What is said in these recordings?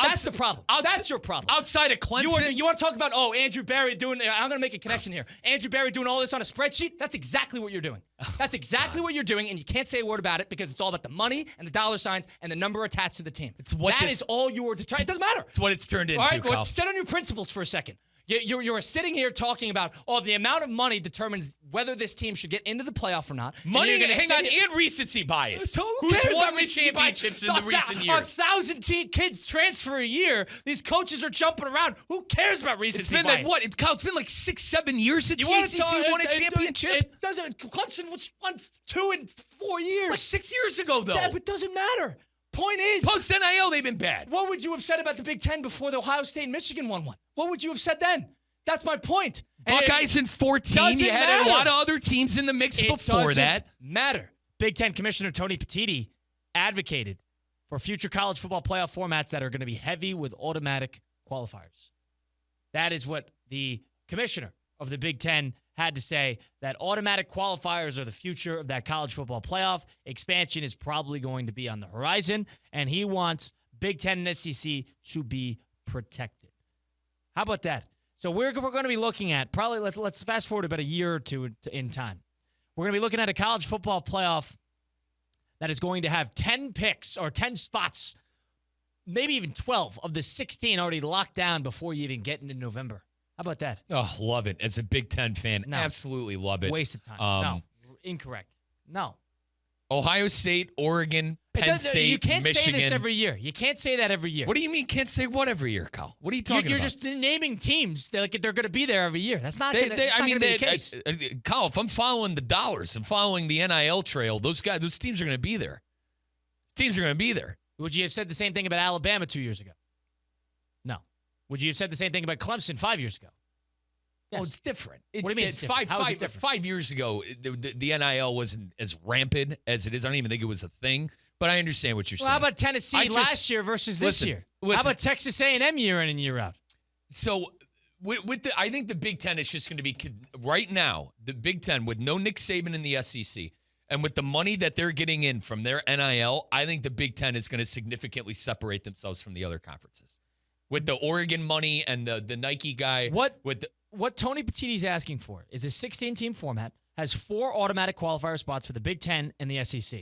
That's the problem. That's your problem. Outside of Clemson. You want to talk about, Andrew Barry doing, I'm going to make a connection here. Andrew Barry doing all this on a spreadsheet? That's exactly what you're doing. That's exactly what you're doing, and you can't say a word about it because it's all about the money and the dollar signs and the number attached to the team. That is all you're determined. It doesn't matter. It's what it's turned into, all right, Kyle. Sit on your principles for a second. You're sitting here talking about, the amount of money determines whether this team should get into the playoff or not. Money, and recency bias. Who's won the championships in the recent years? 1,000 kids transfer a year. These coaches are jumping around. Who cares about recency bias? It's been like 6-7 years since the ACC won a championship. It doesn't. Clemson won 2 in 4 years. Like 6 years ago, though. Yeah, but it doesn't matter. Point is, post-NIL, they've been bad. What would you have said about the Big Ten before the Ohio State and Michigan won one? What would you have said then? That's my point. Buckeyes in 14. You had a lot of other teams in the mix before that. It doesn't matter. Big Ten Commissioner Tony Petitti advocated for future college football playoff formats that are going to be heavy with automatic qualifiers. That is what the commissioner of the Big Ten had to say, that automatic qualifiers are the future of that college football playoff. Expansion is probably going to be on the horizon, and he wants Big Ten and SEC to be protected. How about that? So we're going to be looking at, probably, let's fast forward about a year or two in time. We're going to be looking at a college football playoff that is going to have 10 picks or 10 spots, maybe even 12 of the 16 already locked down before you even get into November. How about that? Oh, love it. As a Big Ten fan, absolutely love it. Waste of time. No, incorrect. No. Ohio State, Oregon, Penn State, You can't Michigan. say this every year. You can't say that every year. What do you mean can't say what every year, Kyle? What are you talking about? You're just naming teams. They're going to be there every year. That's not going to be the case. Kyle, if I'm following the dollars, I'm following the NIL trail, those teams are going to be there. Teams are going to be there. Would you have said the same thing about Alabama 2 years ago? No. Would you have said the same thing about Clemson 5 years ago? Yes. Well, it's different. What do you mean it's different? How is it different? 5 years ago, the NIL wasn't as rampant as it is. I don't even think it was a thing, but I understand what you're saying. How about Tennessee last year versus this year? How about Texas A&M year in and year out? So I think the Big Ten is just going to be, right now, the Big Ten with no Nick Saban in the SEC, and with the money that they're getting in from their NIL, I think the Big Ten is going to significantly separate themselves from the other conferences. With the Oregon money and the Nike guy. What Tony Petitti's asking for is a 16-team format, has 4 automatic qualifier spots for the Big Ten and the SEC.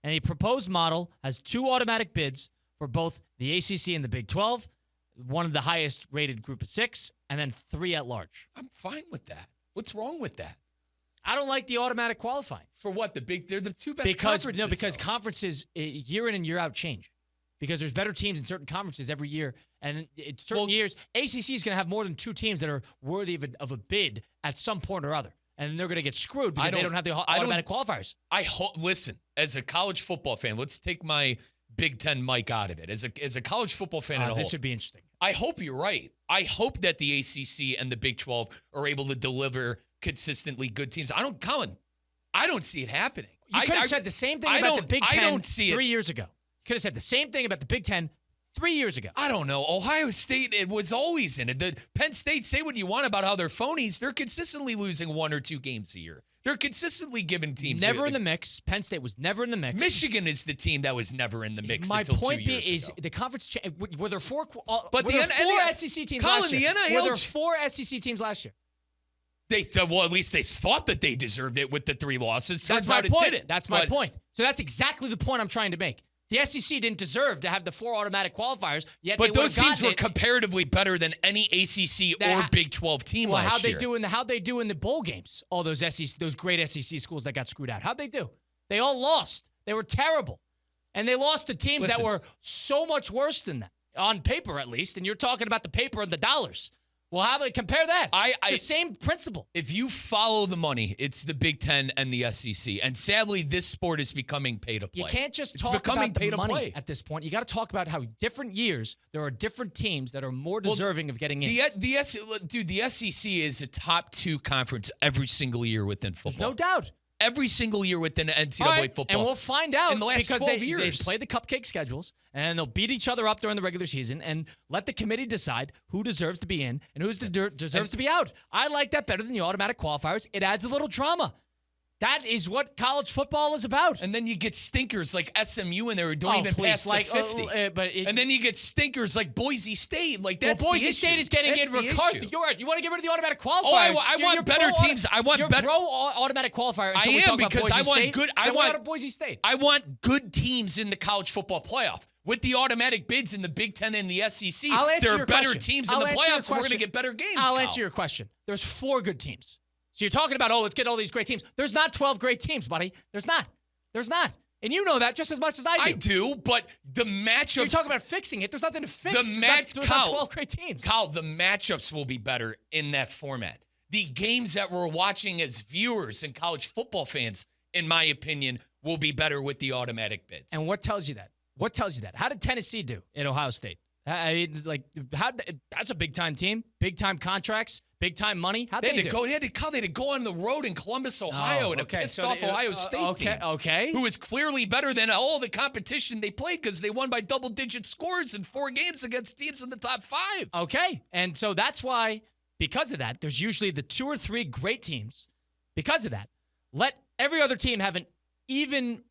And a proposed model has 2 automatic bids for both the ACC and the Big 12, one of the highest rated group of 6, and then 3 at large. I'm fine with that. What's wrong with that? I don't like the automatic qualifying. For what? They're the 2 best conferences. No, because conferences year in and year out change. Because there's better teams in certain conferences every year. And in certain years, ACC is going to have more than 2 teams that are worthy of a bid at some point or other. And they're going to get screwed because they don't have the automatic qualifiers. Listen, as a college football fan, let's take my Big Ten mic out of it. As a college football fan at a whole. This would be interesting. I hope you're right. I hope that the ACC and the Big 12 are able to deliver consistently good teams. I don't see it happening. You could have said the same thing about the Big Ten 3 years ago. Could have said the same thing about the Big Ten 3 years ago. I don't know. Ohio State, it was always in it. The Penn State, say what you want about how they're phonies. They're consistently losing 1 or 2 games a year. They're consistently giving teams. Never in the mix. Penn State was never in the mix. Michigan is the team that was never in the mix until 2 years ago. My point is the conference. Were there 4? But were there 4 SEC teams last year? Were there 4 SEC teams last year? At least they thought that they deserved it with the 3 losses. That's my point. That's my point. So that's exactly the point I'm trying to make. The SEC didn't deserve to have the 4 automatic qualifiers, yet but those teams were comparatively better than any ACC or Big 12 team last year. How'd they do in the bowl games? All those great SEC schools that got screwed out. How'd they do? They all lost. They were terrible. And they lost to teams that were so much worse than that, on paper at least. And you're talking about the paper and the dollars. Well, how about compare that? It's the same principle. If you follow the money, it's the Big Ten and the SEC. And sadly, this sport is becoming pay to play. You can't just talk about the money at this point. You got to talk about how different years there are different teams that are more deserving of getting in. The SEC is a top 2 conference every single year within football. There's no doubt. Every single year within NCAA football. And we'll find out in the last 12 years. They play the cupcake schedules, and they'll beat each other up during the regular season and let the committee decide who deserves to be in and who deserves to be out. I like that better than the automatic qualifiers. It adds a little drama. That is what college football is about. And then you get stinkers like SMU in there who don't even pass the 50. And then you get stinkers like Boise State. Like that's Boise the issue. State is getting that's in regardless. You want to get rid of the automatic qualifiers. I want better teams. I want you're better. pro automatic qualifier. I am because I want good. I want Boise State. I want good teams in the college football playoff. With the automatic bids in the Big Ten and the SEC, there are better teams in the playoffs. We're going to get better games. I'll answer your question. There's 4 good teams. So you're talking about, let's get all these great teams. There's not 12 great teams, buddy. There's not. And you know that just as much as I do. I do, but the matchups... You're talking about fixing it. There's nothing to fix. There's not 12 great teams. Kyle, the matchups will be better in that format. The games that we're watching as viewers and college football fans, in my opinion, will be better with the automatic bids. And what tells you that? How did Tennessee do at Ohio State? That's a big-time team, big-time contracts, big-time money. How'd they do? They had to go on the road in Columbus, Ohio, and a pissed-off Ohio State team. Who is clearly better than all the competition they played because they won by double-digit scores in 4 games against teams in the top 5. Okay, and so that's why, because of that, there's usually the 2 or 3 great teams. Because of that, let every other team have an even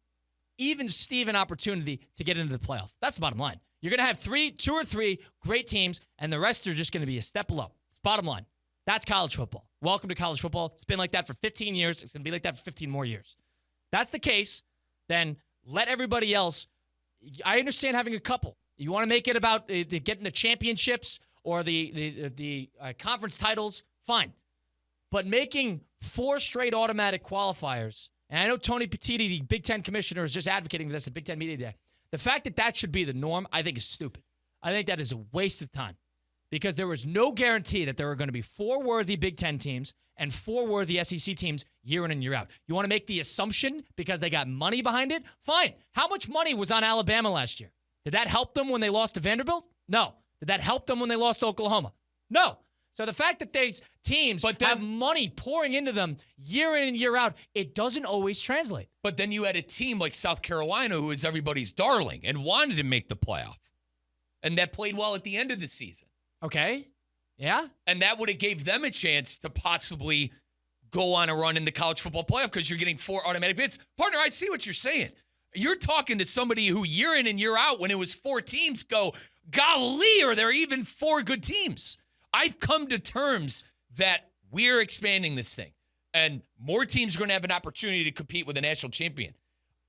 Steven opportunity to get into the playoff. That's the bottom line. You're going to have 2 or 3 great teams, and the rest are just going to be a step below. It's bottom line. That's college football. Welcome to college football. It's been like that for 15 years. It's going to be like that for 15 more years. That's the case. Then let everybody else. I understand having a couple. You want to make it about getting the championships or the conference titles, fine. But making 4 straight automatic qualifiers, and I know Tony Petitti, the Big Ten commissioner, is just advocating for this at Big Ten Media Day. The fact that should be the norm, I think is stupid. I think that is a waste of time because there was no guarantee that there were going to be 4 worthy Big Ten teams and 4 worthy SEC teams year in and year out. You want to make the assumption because they got money behind it? Fine. How much money was on Alabama last year? Did that help them when they lost to Vanderbilt? No. Did that help them when they lost to Oklahoma? No. So the fact that these teams have money pouring into them year in and year out, it doesn't always translate. But then you had a team like South Carolina who is everybody's darling and wanted to make the playoff. And that played well at the end of the season. Okay. Yeah. And that would have gave them a chance to possibly go on a run in the college football playoff because you're getting 4 automatic bids. Partner, I see what you're saying. You're talking to somebody who year in and year out, when it was 4 teams, go, golly, are there even 4 good teams? I've come to terms that we're expanding this thing, and more teams are going to have an opportunity to compete with a national champion.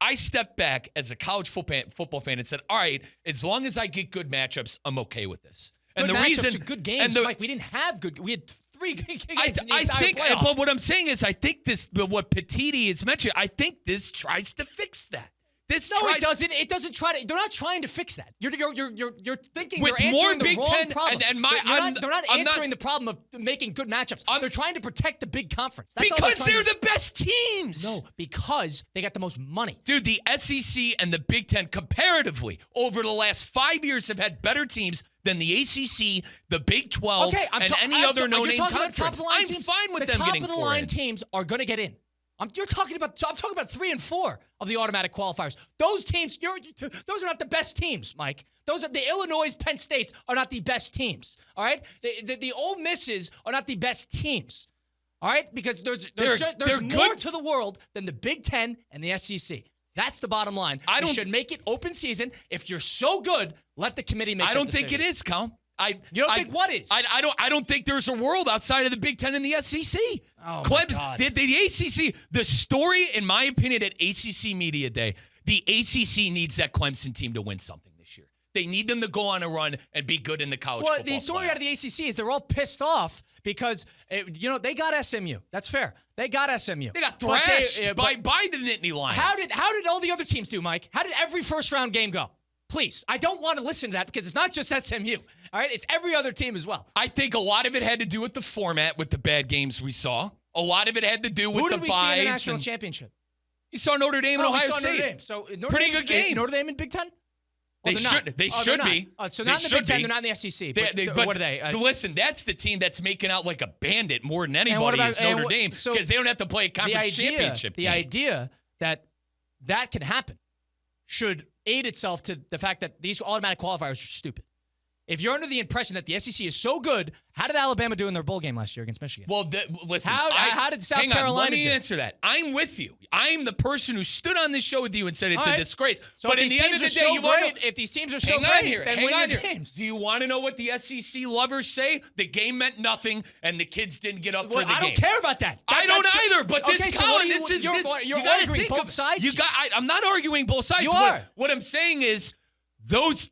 I stepped back as a college football fan and said, all right, as long as I get good matchups, I'm okay with this. And good the reason are good games, Mike, we didn't have good. We had 3 good games. I think, but what I'm saying is, I think this. But what Petitti is mentioning, I think this tries to fix that. It doesn't. It doesn't try to. They're not trying to fix that. You're thinking with they're more answering Big the wrong Ten problem. They're not answering the problem of making good matchups. They're trying to protect the big conference. Because they're the best teams. No, because they got the most money. Dude, the SEC and the Big Ten comparatively over the last 5 years have had better teams than the ACC, the Big 12, and any other no-name conference. I'm fine with them getting 4 in. The top-of-the-line teams are going to get in. I'm talking about 3 and 4 of the automatic qualifiers. Those teams, those are not the best teams, Mike. Those are the Illinois, Penn States are not the best teams. All right, the Ole Misses are not the best teams. All right, because there's more to the world than the Big Ten and the SEC. That's the bottom line. You should make it open season. If you're so good, let the committee make. I don't think it is, Cal. You don't think what is? I don't think there's a world outside of the Big Ten and the SEC. Oh, my God. The ACC, the story, in my opinion, at ACC Media Day, the ACC needs that Clemson team to win something this year. They need them to go on a run and be good in the college football the story playoff. out of the ACC is they're all pissed off because, they got SMU. That's fair. They got SMU. They got thrashed by the Nittany Lions. How did all the other teams do, Mike? How did every first-round game go? Please, I don't want to listen to that because it's not just SMU. All right, it's every other team as well. I think a lot of it had to do with the format, with the bad games we saw. A lot of it had to do with the buys. Who did we see in the national championship? You saw Notre Dame and Ohio State. Notre Dame. So pretty good game. Notre Dame in Big Ten? They should be. So not in the Big Ten. They're not in the SEC. But what are they? Listen, that's the team that's making out like a bandit more than anybody is Notre Dame because they don't have to play a conference championship. The idea that can happen should aid itself to the fact that these automatic qualifiers are stupid. If you're under the impression that the SEC is so good, how did Alabama do in their bowl game last year against Michigan? Well, listen. How did South Carolina Let me do? answer that. I'm with you. I'm the person who stood on this show with you and said it's a disgrace. So but if at these the end of teams the are day, so you want great, if these teams are so hang on great, here. then Hang win on your here. games. Do you want to know what the SEC lovers say? The game meant nothing, and the kids didn't get up for the game. I don't care about that. I don't either. But okay, this, so Colin, you're you gotta arguing think both of, sides. You got. I'm not arguing both sides. You are. What I'm saying is, those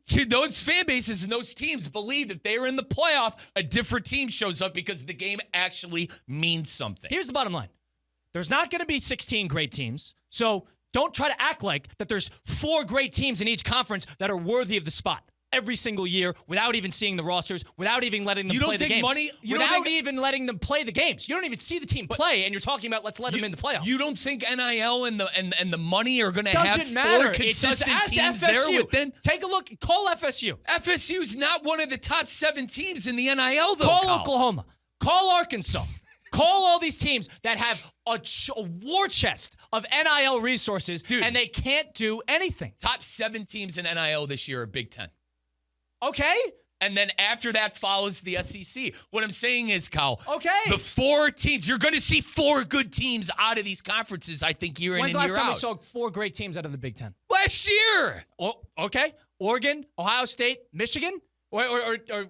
fan bases and those teams believe that they're in the playoff, a different team shows up because the game actually means something. Here's the bottom line. There's not going to be 16 great teams, so don't try to act like that there's 4 great teams in each conference that are worthy of the spot every single year without even seeing the rosters, without even letting them play the games. Without even letting them play the games. You don't even see the team play, and you're talking about let's let them in the playoffs. You don't think NIL and the money are going to have Doesn't matter. 4 consistent Ask teams FSU. there within? Take a look. Call FSU. FSU's not one of the top 7 teams in the NIL, though. Call Kyle. Oklahoma. Call Arkansas. Call all these teams that have a war chest of NIL resources, and they can't do anything. Top 7 teams in NIL this year are Big Ten. Okay. And then after that follows the SEC. What I'm saying is, Kyle, okay, the 4 teams, you're going to see 4 good teams out of these conferences, I think, year in and year out. When's the last time we saw 4 great teams out of the Big Ten? Last year. Oh, okay. Oregon, Ohio State, Michigan? Or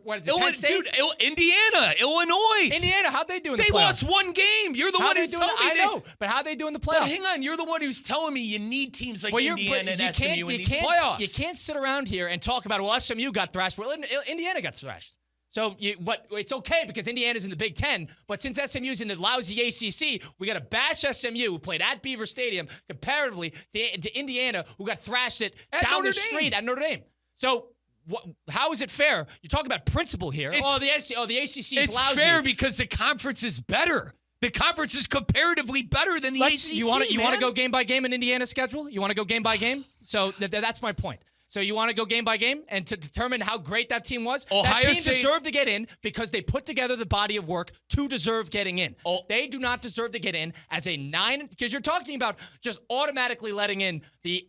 what is it, Penn State? Dude, Indiana, Illinois. Indiana, how'd they do in the playoffs? They lost 1 game. You're the one who's telling me. I know, but how'd they do in the playoffs? But hang on, you're the one who's telling me you need teams like Indiana and SMU in these playoffs. You can't sit around here and talk about, well, SMU got thrashed. Well, Indiana got thrashed. So, but it's okay because Indiana's in the Big Ten. But since SMU's in the lousy ACC, we got to bash SMU, who played at Beaver Stadium, comparatively to Indiana, who got thrashed down the street at Notre Dame. So, how is it fair? You're talking about principle here. The ACC is lousy. It's fair because the conference is better. The conference is comparatively better than the ACC. You want to go game by game in Indiana's schedule? You want to go game by game? So that's my point. So you want to go game by game and to determine how great that team was? That team deserved to get in because they put together the body of work to deserve getting in. They do not deserve to get in as a 9, because you're talking about just automatically letting in the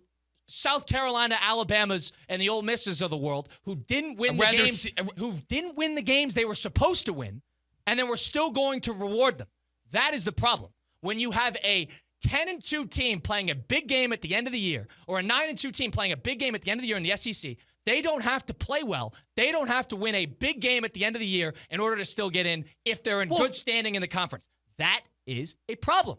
South Carolina, Alabamas, and the Ole Misses of the world who didn't win the games they were supposed to win, and then we're still going to reward them. That is the problem. When you have a 10-2 team playing a big game at the end of the year, or a 9-2 team playing a big game at the end of the year in the SEC, they don't have to play well. They don't have to win a big game at the end of the year in order to still get in if they're in good standing in the conference. That is a problem.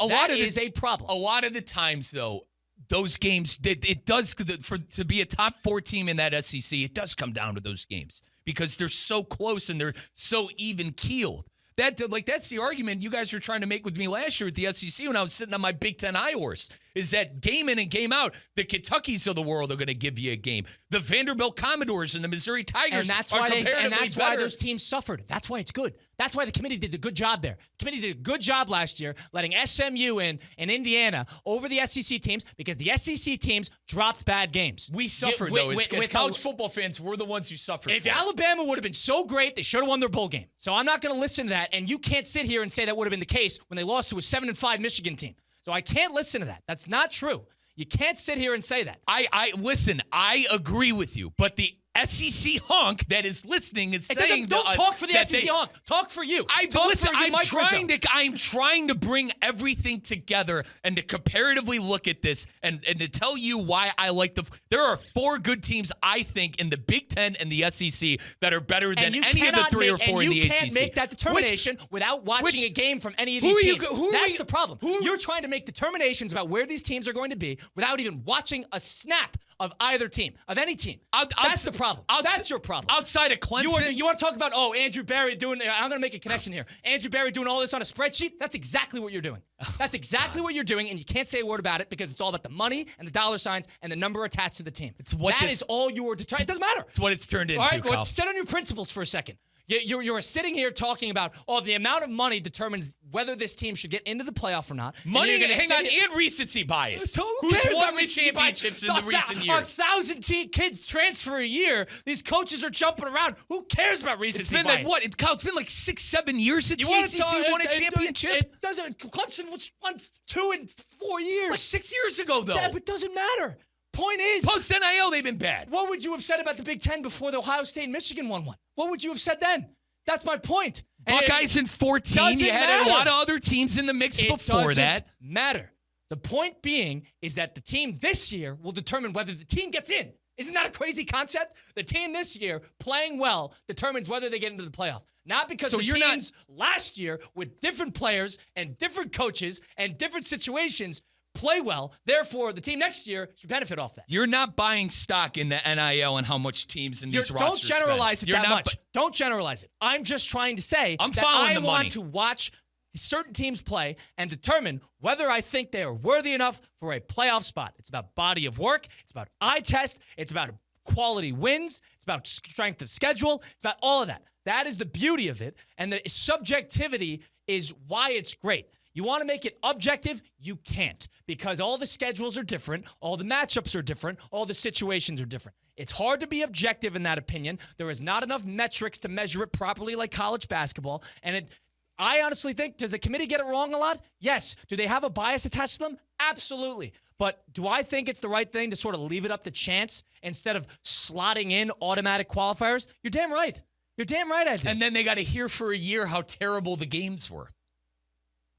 That is a problem. A lot of the times, though, those games, it does, to be a top 4 team in that SEC, it does come down to those games because they're so close and they're so even-keeled. That's the argument you guys were trying to make with me last year at the SEC when I was sitting on my Big Ten high horse, is that game in and game out, the Kentuckys of the world are going to give you a game. The Vanderbilt Commodores and the Missouri Tigers are comparatively better. And that's why those teams suffered. That's why it's good. That's why the committee did a good job there. The committee did a good job last year letting SMU and Indiana over the SEC teams because the SEC teams dropped bad games. We suffered, though. As college football fans, we're the ones who suffered. If Alabama would have been so great, they should have won their bowl game. So I'm not going to listen to that, and you can't sit here and say that would have been the case when they lost to a 7-5 Michigan team. So I can't listen to that. That's not true. You can't sit here and say that. Listen, I agree with you, but the SEC honk that is listening is saying don't talk for the SEC honk. Talk for you. I'm trying to bring everything together and to comparatively look at this and to tell you why I like there are 4 good teams, I think, in the Big Ten and the SEC that are better than any of the 3 or 4 in the ACC. And you can't make that determination without watching a game from any of these teams. That's the problem. You're trying to make determinations about where these teams are going to be without even watching a snap of either team, of any team. That's the problem. That's your problem. Outside of Clemson. You want to talk about, Andrew Barry doing, I'm going to make a connection here. Andrew Barry doing all this on a spreadsheet? That's exactly what you're doing. That's exactly what you're doing, and you can't say a word about it because it's all about the money and the dollar signs and the number attached to the team. That is all you are determined. It doesn't matter. It's what it's turned into, all right, Kyle. Sit on your principles for a second. You're sitting here talking about, the amount of money determines whether this team should get into the playoff or not. Money, and recency bias. Who's won the championships in the recent years? 1,000 kids transfer a year. These coaches are jumping around. Who cares about recency bias? It's been like 6-7 years since the ACC won a championship. It doesn't. Clemson won 2 in 4 years. Like 6 years ago, though. Yeah, but it doesn't matter. Point is, Post NIL, they've been bad. what would you have said about the Big Ten before the Ohio State and Michigan won one? What would you have said then? That's my point. And Buckeyes in 14. doesn't You had matter. a lot of other teams in the mix it before doesn't that. matter. The point being is that the team this year will determine whether the team gets in. Isn't that a crazy concept? The team this year playing well determines whether they get into the playoff. Not because So the you're teams last year with different players and different coaches and different situations play well. Therefore, the team next year should benefit off that. You're not buying stock in the NIL and how much teams in these Don't rosters generalize spend. it You're that not much. Don't generalize it. I'm just trying to say I'm that following I the want money. to watch certain teams play and determine whether I think they are worthy enough for a playoff spot. It's about body of work. It's about eye test. It's about quality wins. It's about strength of schedule. It's about all of that. That is the beauty of it. And the subjectivity is why it's great. You want to make it objective? You can't, because all the schedules are different, all the matchups are different, all the situations are different. It's hard to be objective in that opinion. There is not enough metrics to measure it properly like college basketball. And I honestly think, does the committee get it wrong a lot? Yes. Do they have a bias attached to them? Absolutely. But do I think it's the right thing to sort of leave it up to chance instead of slotting in automatic qualifiers? You're damn right. You're damn right, I do. And then they got to hear for a year how terrible the games were.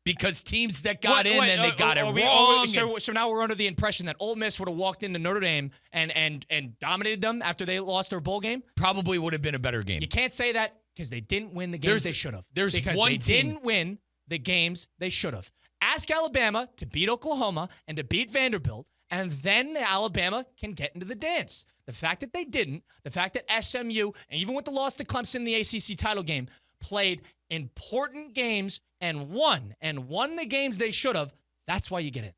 Because teams that got in and they got it wrong. So now we're under the impression that Ole Miss would have walked into Notre Dame and dominated them after they lost their bowl game? Probably would have been a better game. You can't say that because they didn't win the games they should have. Because one they team. didn't win the games they should have. Ask Alabama to beat Oklahoma and to beat Vanderbilt, and then Alabama can get into the dance. The fact that they didn't, the fact that SMU, and even with the loss to Clemson in the ACC title game, played important games and won the games they should have, that's why you get in.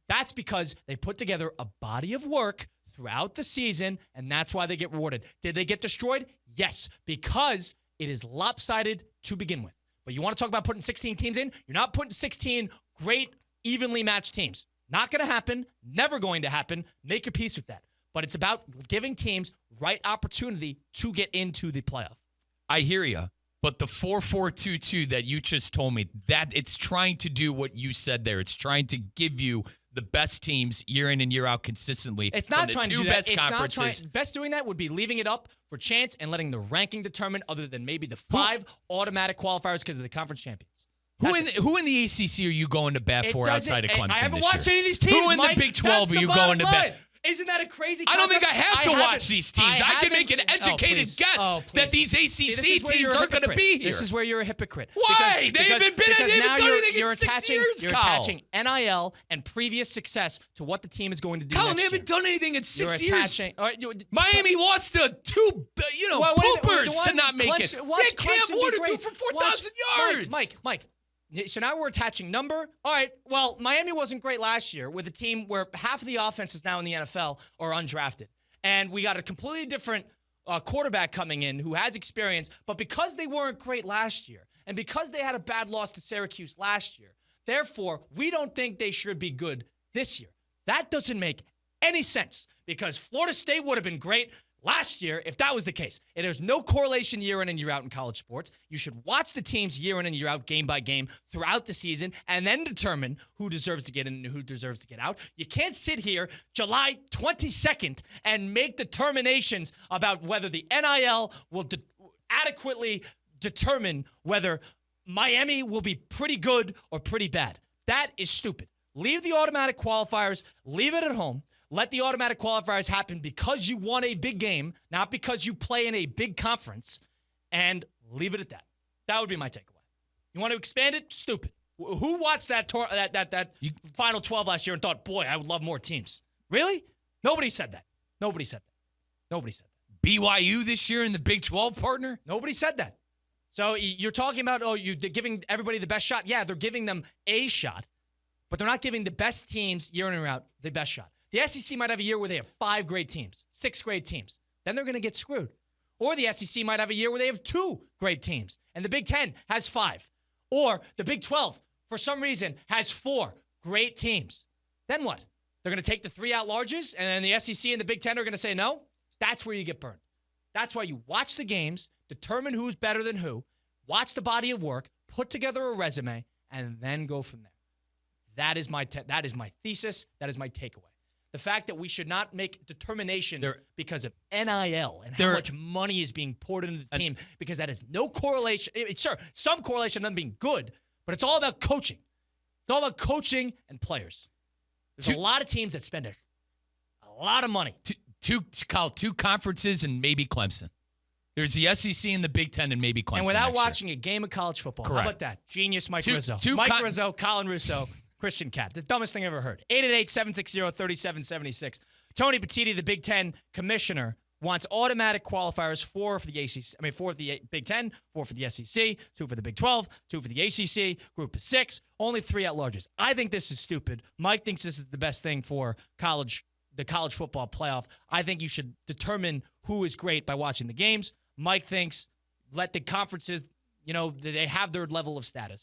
That's because they put together a body of work throughout the season, and that's why they get rewarded. Did they get destroyed? Yes, because it is lopsided to begin with. But you want to talk about putting 16 teams in? You're not putting 16 great, evenly matched teams. Not going to happen. Never going to happen. Make your peace with that. But it's about giving teams right opportunity to get into the playoff. I hear you. But the 4-4-2-2 that you just told me, that it's trying to do what you said there. It's trying to give you the best teams year in and year out consistently. It's not trying to do that. Best It's not conferences. trying. Best doing that would be leaving it up for chance and letting the ranking determine, other than maybe the 5 automatic qualifiers because of the conference champions. Who in the ACC are you going to bat for outside of Clemson? I haven't this watched year? any of these teams. Who in Mike? the Big 12 That's are you the bottom going to line. bat? Isn't that a crazy I don't concept? think I have to watch these teams. I can make an educated guess that these ACC teams aren't going to be here. This is where you're a hypocrite. Why? They haven't done anything in 6 years, You're Kyle. attaching NIL and previous success to what the team is going to do Colin, next they year. haven't done anything in 6 You're years. attaching. All right, Miami lost to two, poopers to not make it. Watch They can't Clemson be water great. two for 4,000 yards. Mike. So now we're attaching number. All right, well, Miami wasn't great last year with a team where half of the offenses now in the NFL are undrafted. And we got a completely different quarterback coming in who has experience. But because they weren't great last year, and because they had a bad loss to Syracuse last year, therefore, we don't think they should be good this year. That doesn't make any sense because Florida State would have been great last year if that was the case. And there's no correlation year in and year out in college sports. You should watch the teams year in and year out, game by game, throughout the season, and then determine who deserves to get in and who deserves to get out. You can't sit here July 22nd and make determinations about whether the NIL will adequately determine whether Miami will be pretty good or pretty bad. That is stupid. Leave the automatic qualifiers, leave it at home. Let the automatic qualifiers happen because you won a big game, not because you play in a big conference, and leave it at that. That would be my takeaway. You want to expand it? Stupid. Who watched that Final 12 last year and thought, boy, I would love more teams? Really? Nobody said that. Nobody said that. BYU this year in the Big 12, partner? Nobody said that. So you're talking about, you're giving everybody the best shot. Yeah, they're giving them a shot, but they're not giving the best teams year in and year out the best shot. The SEC might have a year where they have 5 great teams, 6 great teams. Then they're going to get screwed. Or the SEC might have a year where they have 2 great teams, and the Big 10 has 5. Or the Big 12, for some reason, has 4 great teams. Then what? They're going to take the 3 at-larges, and then the SEC and the Big 10 are going to say no? That's where you get burned. That's why you watch the games, determine who's better than who, watch the body of work, put together a resume, and then go from there. That is my thesis. That is my takeaway. The fact that we should not make determinations because of NIL and how much money is being poured into the team, because that has no correlation. Sure, some correlation on them being good, but it's all about coaching. It's all about coaching and players. There's a lot of teams that spend a lot of money. Two conferences and maybe Clemson. There's the SEC and the Big Ten and maybe Clemson. And without watching a game of college football. Correct. How about that? Genius Mike Rizzo. Mike Rizzo, Colin Russo, Christian Cat. The dumbest thing I've ever heard. 888-760-3776. Tony Petitti, the Big Ten commissioner, wants automatic qualifiers, 4 for the Big Ten, 4 for the SEC, 2 for the Big 12, 2 for the ACC, group of 6, only 3 at-larges. I think this is stupid. Mike thinks this is the best thing for the college football playoff. I think you should determine who is great by watching the games. Mike thinks let the conferences, they have their level of status.